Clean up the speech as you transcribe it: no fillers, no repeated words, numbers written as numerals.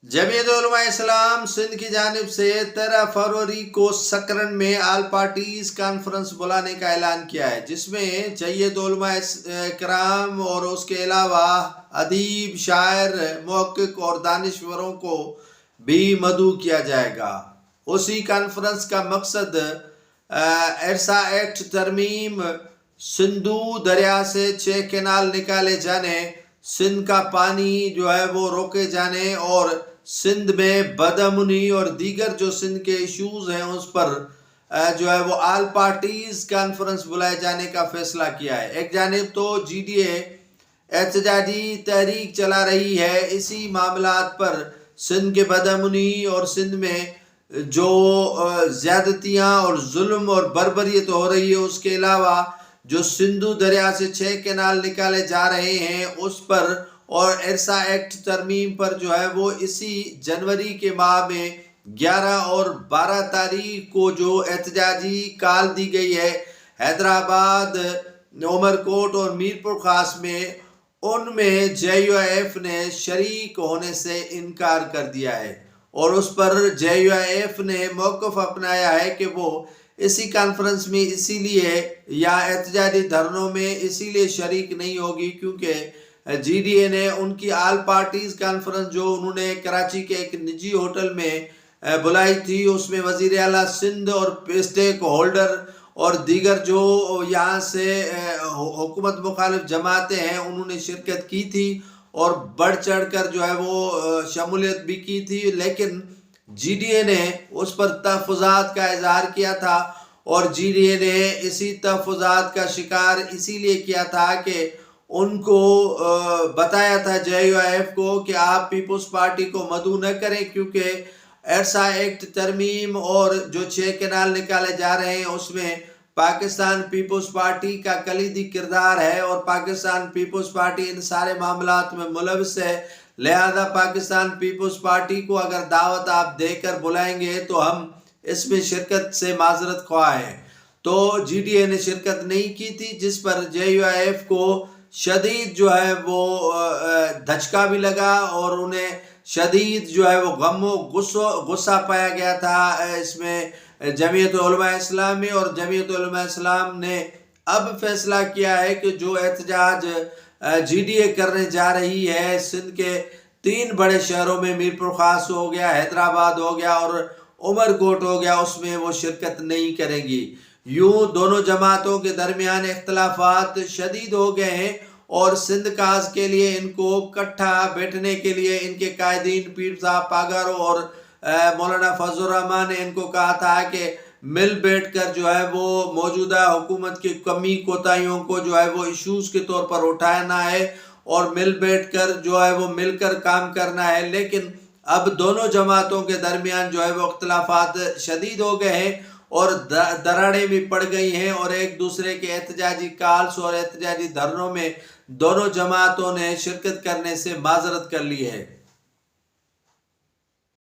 जमीयत उलमा इस्लाम सिंध की जानिब से 13 फरवरी को सकरन में आल पार्टीज कॉन्फ्रेंस बुलाने का ऐलान किया है, जिसमें जमीयत उलमा इकराम और उसके अलावा अदीब, शायर, मुहक्किक और दानिश्वरों को भी मदऊ किया जाएगा। उसी कॉन्फ्रेंस का मकसद एरसा एक्ट तरमीम, सिंधु दरिया से 6 कैनाल निकाले जाने, सिंध का पानी जो है वो रोके जाने और सिंध में बदअमनी और दीगर जो सिंध के इश्यूज हैं उस पर जो है वो आल पार्टीज कॉन्फ्रेंस बुलाए जाने का फैसला किया है। एक जानिब तो GDA एहतजाजी तहरीक चला रही है इसी मामलात पर, सिंध के बदअमनी और सिंध में जो ज़्यादतियाँ और जुल्म और बर्बरियत हो रही है, उसके अलावा जो सिंधु दरिया से 6 कैनाल निकाले जा रहे हैं उस पर और एरसा एक्ट तरमीम पर जो है वो इसी जनवरी के माह में 11 और 12 तारीख को जो एहतजाजी काल दी गई है हैदराबाद, उमरकोट और मीरपुर खास में, उनमें JUIF ने शरीक होने से इनकार कर दिया है और उस पर JUIF ने मौक़िफ़ अपनाया है कि वो इसी कॉन्फ्रेंस में इसीलिए या एहतजाजी धरनों में इसीलिए शरीक नहीं होगी क्योंकि GDA ने उनकी आल पार्टीज कॉन्फ्रेंस जो उन्होंने कराची के एक निजी होटल में बुलाई थी, उसमें वज़ीर आला सिंध और स्टेक होल्डर और दीगर जो यहाँ से हुकूमत मुखालिफ जमातें हैं उन्होंने शिरकत की थी और बढ़ चढ़ कर जो है वो शमूलियत भी की थी, लेकिन GDA ने उस पर तहफ़्फ़ुज़ात का इज़हार किया था और GDA ने इसी तहफ़्फ़ुज़ात का शिकार इसीलिए किया था कि उनको बताया था JUIF को कि आप पीपल्स पार्टी को मदऊ न करें क्योंकि एरसा एक्ट तरमीम और जो 6 कैनाल निकाले जा रहे हैं उसमें पाकिस्तान पीपल्स पार्टी का कलीदी किरदार है और पाकिस्तान पीपल्स पार्टी इन सारे मामलात में मुलविस है, लिहाजा पाकिस्तान पीपल्स पार्टी को अगर दावत आप देकर बुलाएंगे तो हम इसमें शिरकत से माजरत ख्वाह हैं। तो GDA ने शिरकत नहीं की थी, जिस पर JUIF को शदीद जो है वो धचका भी लगा और उन्हें शदीद जो है वो गम गुस्सा पाया गया था इसमें जमीयत उलमा इस्लाम में। और जमीयत उलमा इस्लाम ने अब फैसला किया है कि जो एहतजाज GDA करने जा रही है सिंध के 3 बड़े शहरों में, मीरपुर खास हो गया, हैदराबाद हो गया और उमरकोट हो गया, उसमें वो शिरकत नहीं करेंगी। यूं दोनों जमातों के दरमियान इख्तलाफात शदीद हो गए हैं और सिंध काज के लिए इनको इकट्ठा बैठने के लिए इनके कायदीन पीर साहब पागारो और मौलाना फजल रहमान ने इनको कहा था कि मिल बैठ कर जो है वो मौजूदा हुकूमत की कमी कोताहियों को जो है वो इशूज़ के तौर पर उठाना है और मिल बैठ कर जो है वो मिलकर काम करना है। लेकिन अब दोनों जमातों के दरमियान जो है वो इख्तलाफात शदीद हो गए हैं और दरारें भी पड़ गई हैं और एक दूसरे के एहतजाजी काल्स और एहतजाजी धरनों में दोनों जमातों ने शिरकत करने से माजरत कर ली है।